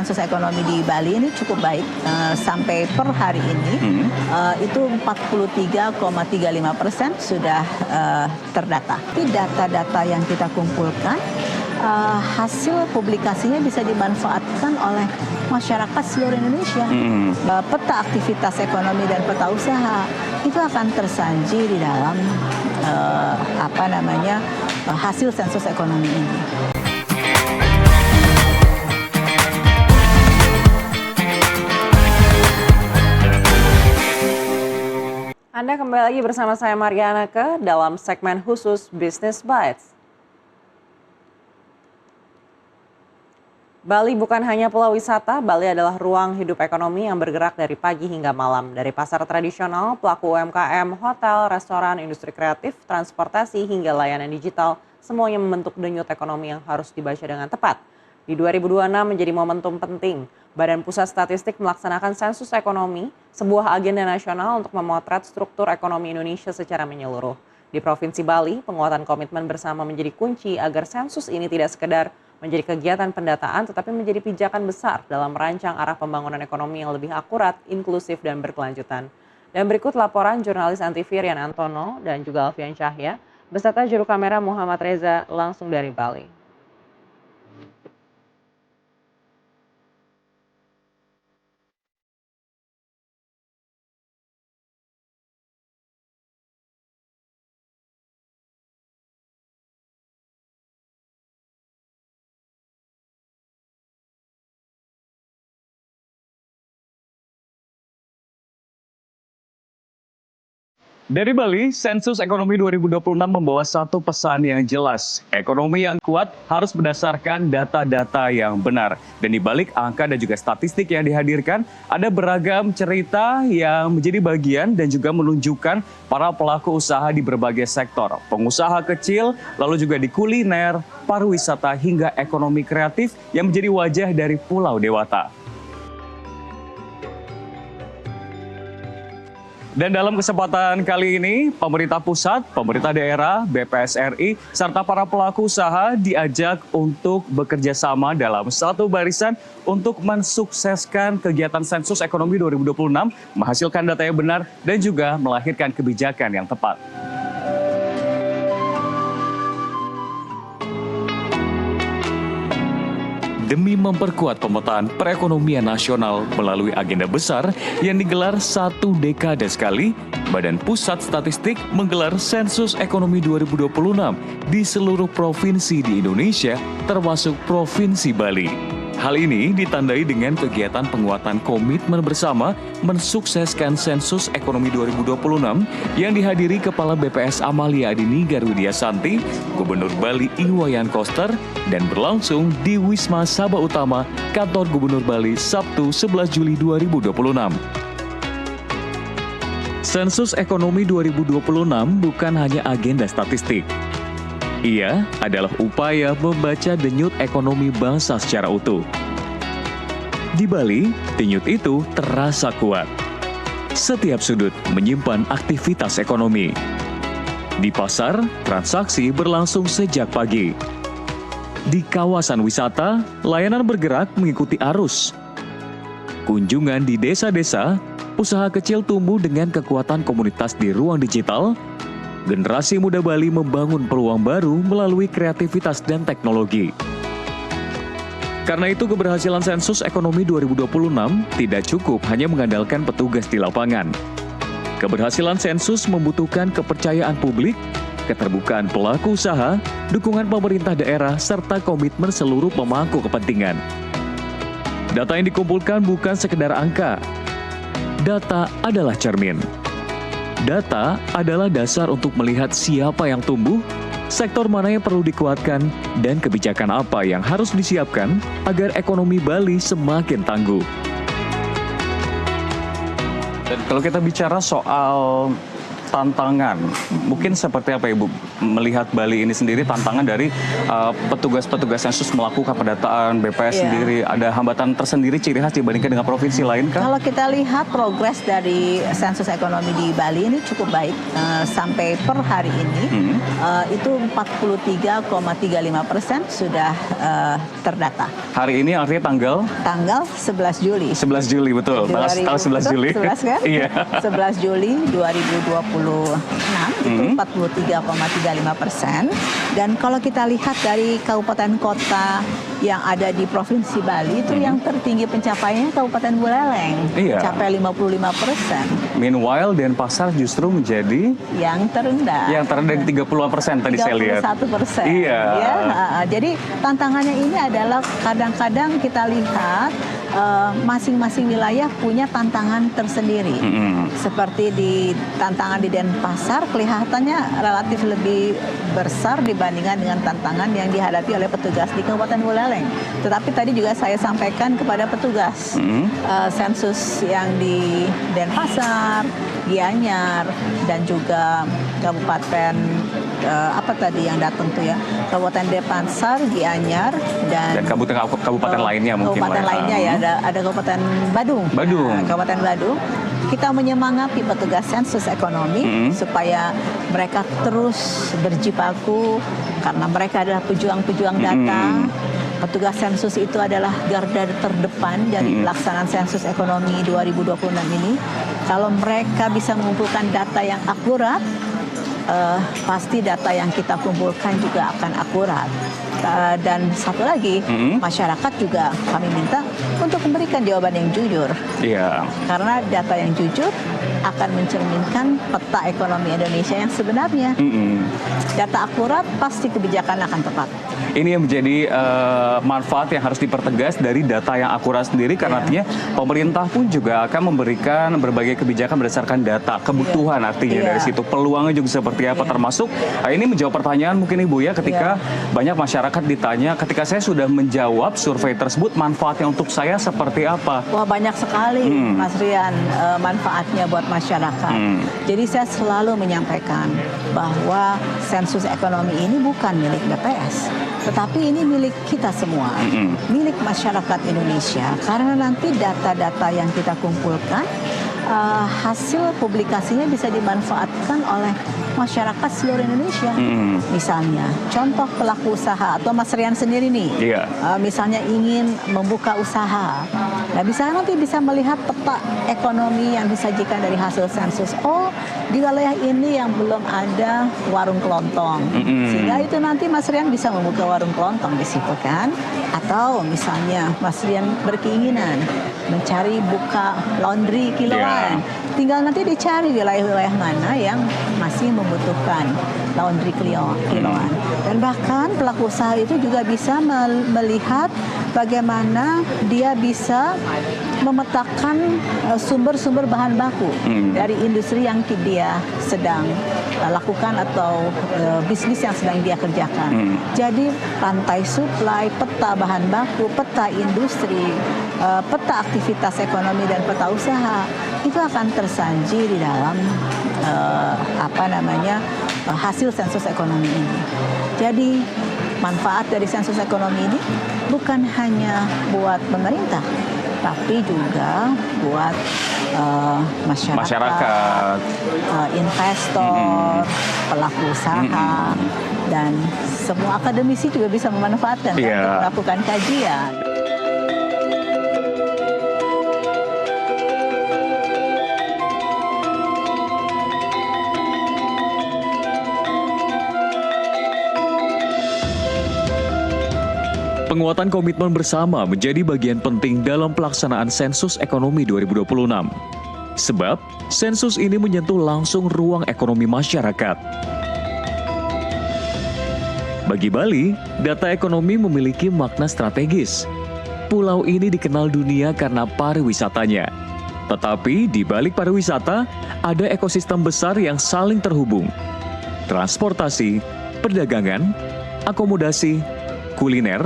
Sensus ekonomi di Bali ini cukup baik sampai per hari ini itu 43,35% sudah terdata. Tapi data-data yang kita kumpulkan hasil publikasinya bisa dimanfaatkan oleh masyarakat seluruh Indonesia. Peta aktivitas ekonomi dan peta usaha itu akan tersaji di dalam hasil sensus ekonomi ini. Anda kembali lagi bersama saya Mariana Ke dalam segmen khusus Business Bites. Bali bukan hanya pulau wisata, Bali adalah ruang hidup ekonomi yang bergerak dari pagi hingga malam. Dari pasar tradisional, pelaku UMKM, hotel, restoran, industri kreatif, transportasi, hingga layanan digital, semuanya membentuk denyut ekonomi yang harus dibaca dengan tepat. Di 2026 menjadi momentum penting. Badan Pusat Statistik melaksanakan sensus ekonomi, sebuah agenda nasional untuk memotret struktur ekonomi Indonesia secara menyeluruh. Di Provinsi Bali, penguatan komitmen bersama menjadi kunci agar sensus ini tidak sekedar menjadi kegiatan pendataan, tetapi menjadi pijakan besar dalam merancang arah pembangunan ekonomi yang lebih akurat, inklusif, dan berkelanjutan. Dan berikut laporan jurnalis Antv Rian Antono dan juga Alfian Syahya, beserta juru kamera Muhammad Reza langsung dari Bali. Dari Bali, sensus ekonomi 2026 membawa satu pesan yang jelas. Ekonomi yang kuat harus berdasarkan data-data yang benar. Dan di balik angka dan juga statistik yang dihadirkan, ada beragam cerita yang menjadi bagian dan juga menunjukkan para pelaku usaha di berbagai sektor. Pengusaha kecil, lalu juga di kuliner, pariwisata, hingga ekonomi kreatif yang menjadi wajah dari Pulau Dewata. Dan dalam kesempatan kali ini, pemerintah pusat, pemerintah daerah, BPS RI, serta para pelaku usaha diajak untuk bekerja sama dalam satu barisan untuk mensukseskan kegiatan sensus ekonomi 2026, menghasilkan data yang benar, dan juga melahirkan kebijakan yang tepat. Demi memperkuat pemetaan perekonomian nasional melalui agenda besar yang digelar satu dekade sekali, Badan Pusat Statistik menggelar Sensus Ekonomi 2026 di seluruh provinsi di Indonesia, termasuk Provinsi Bali. Hal ini ditandai dengan kegiatan penguatan komitmen bersama mensukseskan Sensus Ekonomi 2026 yang dihadiri Kepala BPS Amalia Adini Garwidiasanti, Gubernur Bali Iwayan Koster, dan berlangsung di Wisma Sabah Utama, Kantor Gubernur Bali, Sabtu 11 Juli 2026. Sensus Ekonomi 2026 bukan hanya agenda statistik. Ia adalah upaya membaca denyut ekonomi bangsa secara utuh. Di Bali, denyut itu terasa kuat. Setiap sudut menyimpan aktivitas ekonomi. Di pasar, transaksi berlangsung sejak pagi. Di kawasan wisata, layanan bergerak mengikuti arus. Kunjungan di desa-desa, usaha kecil tumbuh dengan kekuatan komunitas di ruang digital. Generasi muda Bali membangun peluang baru melalui kreativitas dan teknologi. Karena itu keberhasilan sensus ekonomi 2026 tidak cukup hanya mengandalkan petugas di lapangan. Keberhasilan sensus membutuhkan kepercayaan publik, keterbukaan pelaku usaha, dukungan pemerintah daerah, serta komitmen seluruh pemangku kepentingan. Data yang dikumpulkan bukan sekedar angka. Data adalah cermin. Data adalah dasar untuk melihat siapa yang tumbuh, sektor mana yang perlu dikuatkan, dan kebijakan apa yang harus disiapkan agar ekonomi Bali semakin tangguh. Dan kalau kita bicara soal tantangan. Mungkin seperti apa Ibu melihat Bali ini sendiri, tantangan dari petugas-petugas sensus melakukan pendataan BPS sendiri, ada hambatan tersendiri ciri khas dibandingkan dengan provinsi lain kan? Kalau kita lihat progres dari sensus ekonomi di Bali ini cukup baik. Sampai per hari ini itu 43,35% sudah terdata. Hari ini artinya Tanggal 11 Juli. 11 Juli betul. Tanggal 11 Juli. 11 kan? Iya. 11 Juli 2026 itu 43,35%. Dan kalau kita lihat dari kabupaten kota yang ada di Provinsi Bali itu yang tertinggi pencapaiannya Kabupaten Buleleng, mencapai 55%. Meanwhile Denpasar justru menjadi yang terendah. Yang terendah di 30% tadi saya lihat. 31%. Iya. Ya, jadi tantangannya ini adalah kadang-kadang kita lihat masing-masing wilayah punya tantangan tersendiri. Seperti di tantangan di Denpasar kelihatannya relatif lebih besar dibandingkan dengan tantangan yang dihadapi oleh petugas di Kabupaten Buleleng. Tetapi tadi juga saya sampaikan kepada petugas sensus yang di Denpasar, Gianyar, dan juga Kabupaten apa tadi yang datang tuh ya, Kabupaten Denpasar, Gianyar, dan kabupaten lainnya mungkin. Kabupaten lainnya ya, ada Kabupaten Badung. Kabupaten Badung. Kita menyemangati petugas sensus ekonomi supaya mereka terus berjibaku karena mereka adalah pejuang-pejuang data. Petugas sensus itu adalah garda terdepan dari pelaksanaan sensus ekonomi 2026 ini. Kalau mereka bisa mengumpulkan data yang akurat, pasti data yang kita kumpulkan juga akan akurat. Dan satu lagi, masyarakat juga kami minta untuk memberikan jawaban yang jujur. Iya. Karena data yang jujur akan mencerminkan peta ekonomi Indonesia yang sebenarnya. Data akurat pasti kebijakan akan tepat. Ini yang menjadi manfaat yang harus dipertegas dari data yang akurat sendiri, karena artinya pemerintah pun juga akan memberikan berbagai kebijakan berdasarkan data, kebutuhan artinya dari situ. Peluangnya juga seperti apa, termasuk ini menjawab pertanyaan mungkin Ibu ya, ketika banyak masyarakat ditanya, ketika saya sudah menjawab survei tersebut, manfaatnya untuk saya seperti apa? Wah, banyak sekali Mas Rian manfaatnya buat masyarakat. Jadi saya selalu menyampaikan bahwa sensus ekonomi ini bukan milik BPS, tetapi ini milik kita semua, milik masyarakat Indonesia. Karena nanti data-data yang kita kumpulkan, hasil publikasinya bisa dimanfaatkan oleh masyarakat seluruh Indonesia. Misalnya, contoh pelaku usaha atau Mas Rian sendiri nih, misalnya ingin membuka usaha, nah nanti bisa melihat peta ekonomi yang disajikan dari hasil sensus. Oh, di wilayah ini yang belum ada warung kelontong, sehingga itu nanti Mas Rian bisa membuka warung kelontong di situ kan? Atau misalnya Mas Rian berkeinginan mencari buka laundry kiloan, tinggal nanti dicari wilayah-wilayah mana yang masih membutuhkan laundry kiloan. Dan bahkan pelaku usaha itu juga bisa melihat bagaimana dia bisa memetakan sumber-sumber bahan baku dari industri yang dia sedang lakukan atau bisnis yang sedang dia kerjakan. Jadi rantai suplai, peta bahan baku, peta industri, peta aktivitas ekonomi dan peta usaha itu akan tersaji di dalam hasil sensus ekonomi ini. Jadi manfaat dari sensus ekonomi ini bukan hanya buat pemerintah, tapi juga buat masyarakat, investor, pelaku usaha, dan semua akademisi juga bisa memanfaatkan untuk melakukan kajian. Penguatan komitmen bersama menjadi bagian penting dalam pelaksanaan sensus ekonomi 2026. Sebab, sensus ini menyentuh langsung ruang ekonomi masyarakat. Bagi Bali, data ekonomi memiliki makna strategis. Pulau ini dikenal dunia karena pariwisatanya. Tetapi di balik pariwisata, ada ekosistem besar yang saling terhubung. Transportasi, perdagangan, akomodasi, kuliner,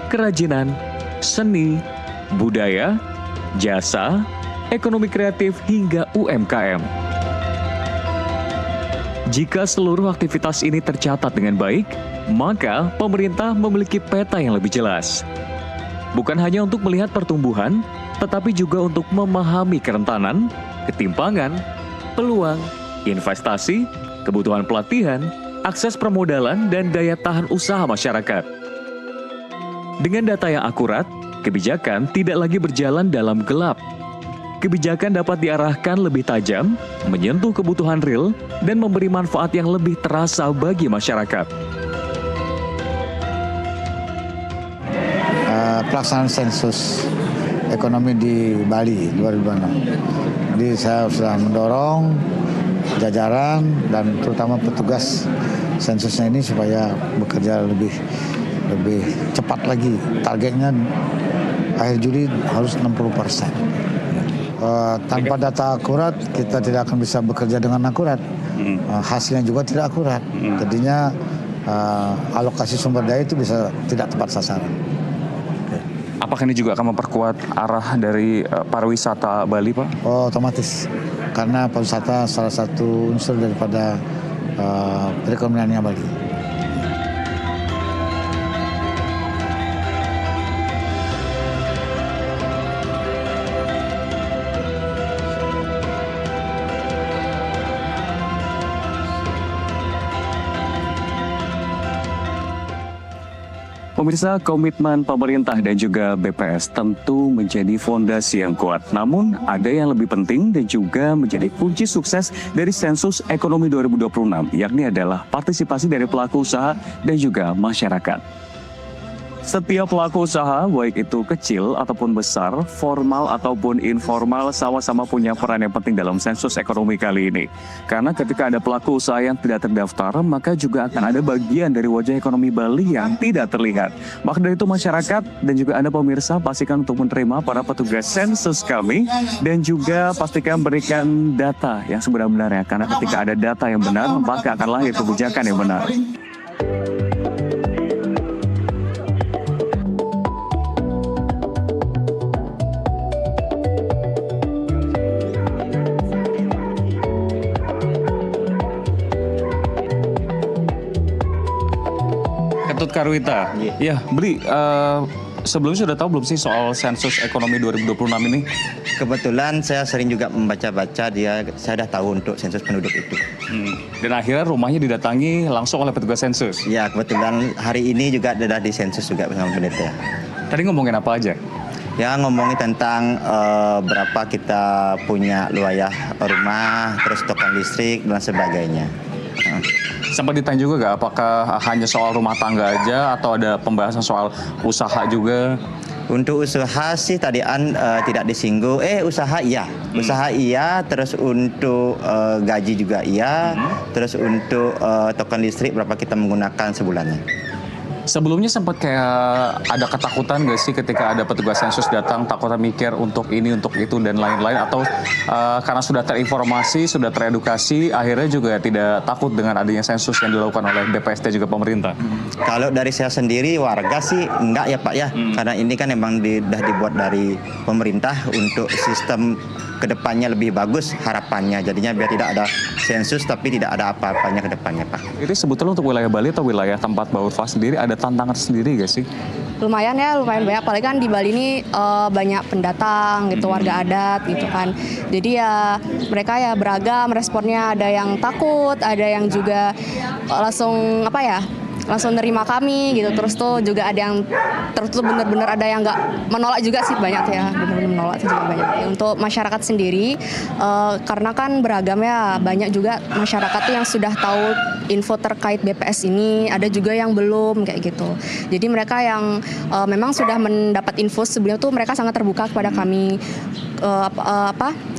kerajinan, seni, budaya, jasa, ekonomi kreatif hingga UMKM. Jika seluruh aktivitas ini tercatat dengan baik, maka pemerintah memiliki peta yang lebih jelas. Bukan hanya untuk melihat pertumbuhan, tetapi juga untuk memahami kerentanan, ketimpangan, peluang, investasi, kebutuhan pelatihan, akses permodalan, dan daya tahan usaha masyarakat. Dengan data yang akurat, kebijakan tidak lagi berjalan dalam gelap. Kebijakan dapat diarahkan lebih tajam, menyentuh kebutuhan real, dan memberi manfaat yang lebih terasa bagi masyarakat. Pelaksanaan sensus ekonomi di Bali 2026. Jadi saya sudah mendorong jajaran dan terutama petugas sensusnya ini supaya bekerja lebih cepat lagi. Targetnya akhir Juli harus 60%. Tanpa data akurat kita tidak akan bisa bekerja dengan akurat. Hasilnya juga tidak akurat. Jadinya alokasi sumber daya itu bisa tidak tepat sasaran. Apakah ini juga akan memperkuat arah dari pariwisata Bali, Pak? Oh, otomatis. Karena pariwisata salah satu unsur daripada perekonomiannya Bali. Pemirsa, komitmen pemerintah dan juga BPS tentu menjadi fondasi yang kuat. Namun, ada yang lebih penting dan juga menjadi kunci sukses dari sensus ekonomi 2026, yakni adalah partisipasi dari pelaku usaha dan juga masyarakat. Setiap pelaku usaha, baik itu kecil ataupun besar, formal ataupun informal, sama-sama punya peran yang penting dalam sensus ekonomi kali ini. Karena ketika ada pelaku usaha yang tidak terdaftar, maka juga akan ada bagian dari wajah ekonomi Bali yang tidak terlihat. Maka dari itu masyarakat dan juga Anda pemirsa pastikan untuk menerima para petugas sensus kami dan juga pastikan berikan data yang sebenar-benarnya. Karena ketika ada data yang benar, maka akan lahir kebijakan yang benar. Ketut Karwita. Ya, Beli, sebelumnya sudah tahu belum sih soal sensus ekonomi 2026 ini? Kebetulan saya sering juga membaca-baca saya dah tahu untuk sensus penduduk itu. Dan akhirnya rumahnya didatangi langsung oleh petugas sensus. Ya, kebetulan hari ini juga sudah di sensus juga bersama peneliti. Tadi ngomongin apa aja? Ya, ngomongin tentang berapa kita punya wilayah rumah, terus token listrik dan sebagainya. Sempat ditanya juga nggak apakah hanya soal rumah tangga aja atau ada pembahasan soal usaha juga? Untuk usaha sih tadian tidak disinggung. Usaha iya. Usaha iya, terus untuk gaji juga iya, terus untuk token listrik berapa kita menggunakan sebulannya. Sebelumnya sempat kayak ada ketakutan nggak sih ketika ada petugas sensus datang, takutnya mikir untuk ini, untuk itu, dan lain-lain, atau karena sudah terinformasi, sudah teredukasi, akhirnya juga tidak takut dengan adanya sensus yang dilakukan oleh BPS dan juga pemerintah? Kalau dari saya sendiri, warga sih enggak ya Pak ya, karena ini kan emang sudah dibuat dari pemerintah untuk sistem kedepannya lebih bagus harapannya, jadinya biar tidak ada sensus tapi tidak ada apa-apanya kedepannya Pak. Itu sebetulnya untuk wilayah Bali atau wilayah tempat Mbak Urfa sendiri ada tantangan sendiri gak sih? Lumayan banyak, apalagi kan di Bali ini banyak pendatang gitu, warga adat gitu kan. Jadi ya mereka ya beragam responnya, ada yang takut, ada yang juga langsung langsung nerima kami gitu. Terus tuh juga ada yang tertutup, bener-bener ada yang nggak menolak juga sih, banyak ya, bener-bener menolak sih juga banyak. Untuk masyarakat sendiri karena kan beragam ya, banyak juga masyarakat tuh yang sudah tahu info terkait BPS ini, ada juga yang belum kayak gitu. Jadi mereka yang memang sudah mendapat info sebelumnya tuh mereka sangat terbuka kepada kami.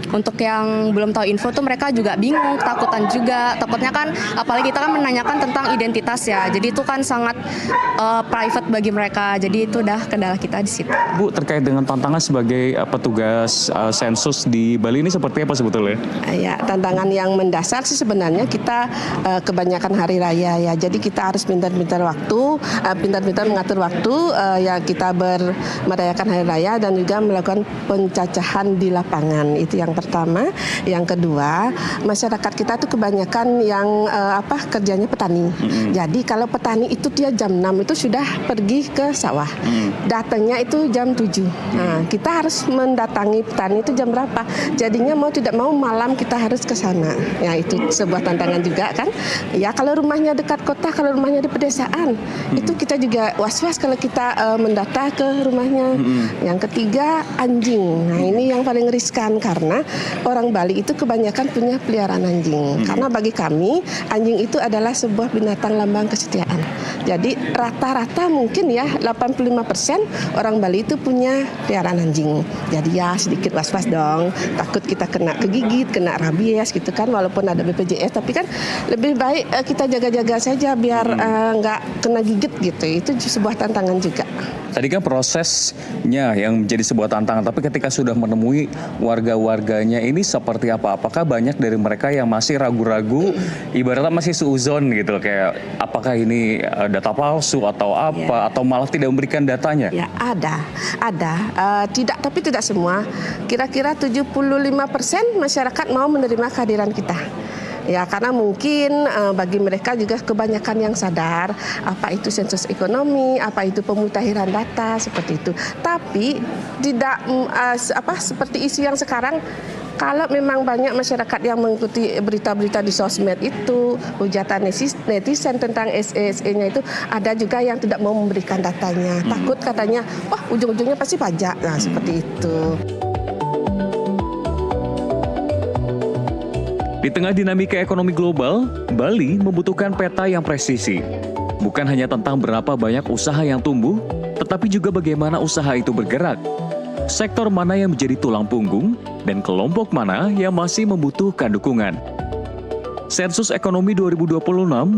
Untuk yang belum tahu info tuh mereka juga bingung, ketakutan juga. Takutnya kan, apalagi kita kan menanyakan tentang identitas ya. Jadi itu kan sangat private bagi mereka. Jadi itu udah kendala kita di situ. Bu, terkait dengan tantangan sebagai petugas sensus di Bali ini seperti apa sebetulnya? Ya, tantangan yang mendasar sih sebenarnya kita kebanyakan hari raya ya. Jadi kita harus pintar-pintar mengatur waktu ya, kita merayakan hari raya dan juga melakukan pencacahan di lapangan. Itu yang pertama. Yang kedua, masyarakat kita tuh kebanyakan yang kerjanya petani. Jadi kalau petani itu dia jam 6 itu sudah pergi ke sawah. Datangnya itu jam 7. Nah, kita harus mendatangi petani itu jam berapa? Jadinya mau tidak mau malam kita harus ke sana. Ya, itu sebuah tantangan juga kan. Ya, kalau rumahnya dekat kota, kalau rumahnya di pedesaan, itu kita juga was-was kalau kita mendata ke rumahnya. Yang ketiga, anjing. Nah, ini yang paling riskan karena orang Bali itu kebanyakan punya peliharaan anjing. Karena bagi kami, anjing itu adalah sebuah binatang lambang kesetiaan. Jadi rata-rata mungkin ya 85% orang Bali itu punya peliharaan anjing. Jadi ya sedikit was-was dong, takut kita kena kegigit, kena rabies gitu kan, walaupun ada BPJS, tapi kan lebih baik kita jaga-jaga saja biar nggak kena gigit gitu. Itu sebuah tantangan juga. Tadi kan prosesnya yang menjadi sebuah tantangan, tapi ketika sudah menemui warga-warganya ini seperti apa? Apakah banyak dari mereka yang masih ragu-ragu, ibaratnya masih suuzon gitu, kayak apakah ini data palsu atau apa, atau malah tidak memberikan datanya? Ya, ada. Tidak, tapi tidak semua. Kira-kira 75% masyarakat mau menerima kehadiran kita. Ya, karena mungkin bagi mereka juga kebanyakan yang sadar apa itu sensus ekonomi, apa itu pemutahiran data seperti itu. Tapi tidak seperti isu yang sekarang. Kalau memang banyak masyarakat yang mengikuti berita-berita di sosmed itu, hujatan netizen tentang SE-nya itu, ada juga yang tidak mau memberikan datanya. Takut katanya, wah ujung-ujungnya pasti pajak. Nah, seperti itu. Di tengah dinamika ekonomi global, Bali membutuhkan peta yang presisi. Bukan hanya tentang berapa banyak usaha yang tumbuh, tetapi juga bagaimana usaha itu bergerak. Sektor mana yang menjadi tulang punggung, dan kelompok mana yang masih membutuhkan dukungan. Sensus Ekonomi 2026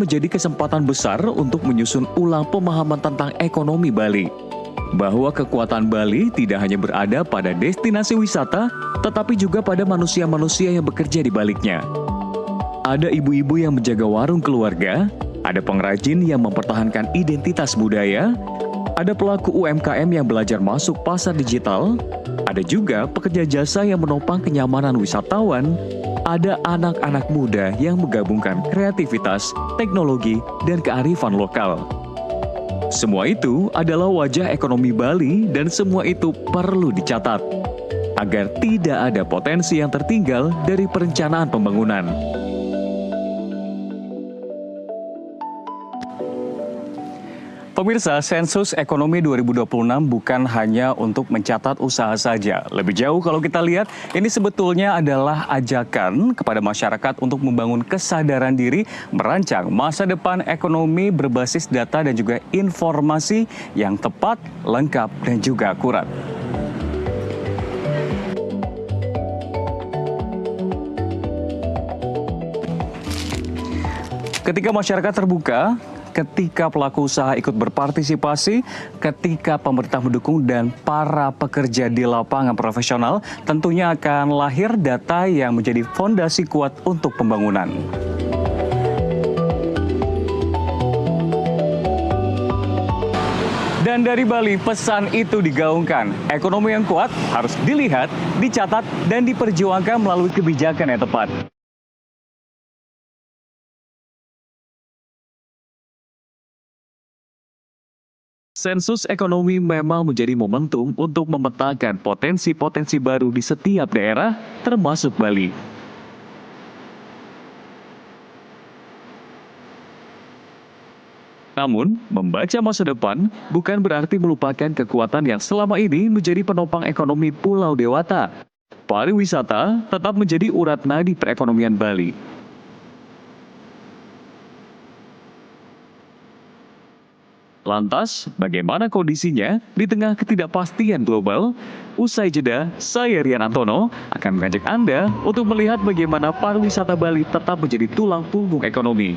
menjadi kesempatan besar untuk menyusun ulang pemahaman tentang ekonomi Bali. Bahwa kekuatan Bali tidak hanya berada pada destinasi wisata, tetapi juga pada manusia-manusia yang bekerja di baliknya. Ada ibu-ibu yang menjaga warung keluarga, ada pengrajin yang mempertahankan identitas budaya, ada pelaku UMKM yang belajar masuk pasar digital, ada juga pekerja jasa yang menopang kenyamanan wisatawan, ada anak-anak muda yang menggabungkan kreativitas, teknologi, dan kearifan lokal. Semua itu adalah wajah ekonomi Bali dan semua itu perlu dicatat agar tidak ada potensi yang tertinggal dari perencanaan pembangunan. Pemirsa, Sensus Ekonomi 2026 bukan hanya untuk mencatat usaha saja. Lebih jauh kalau kita lihat, ini sebetulnya adalah ajakan kepada masyarakat untuk membangun kesadaran diri, merancang masa depan ekonomi berbasis data dan juga informasi yang tepat, lengkap, dan juga akurat. Ketika masyarakat terbuka, ketika pelaku usaha ikut berpartisipasi, ketika pemerintah mendukung dan para pekerja di lapangan profesional, tentunya akan lahir data yang menjadi fondasi kuat untuk pembangunan. Dan dari Bali, pesan itu digaungkan. Ekonomi yang kuat harus dilihat, dicatat, dan diperjuangkan melalui kebijakan yang tepat. Sensus ekonomi memang menjadi momentum untuk memetakan potensi-potensi baru di setiap daerah, termasuk Bali. Namun, membaca masa depan bukan berarti melupakan kekuatan yang selama ini menjadi penopang ekonomi Pulau Dewata. Pariwisata tetap menjadi urat nadi perekonomian Bali. Lantas, bagaimana kondisinya di tengah ketidakpastian global? Usai jeda, saya Rian Antono akan mengajak Anda untuk melihat bagaimana pariwisata Bali tetap menjadi tulang punggung ekonomi.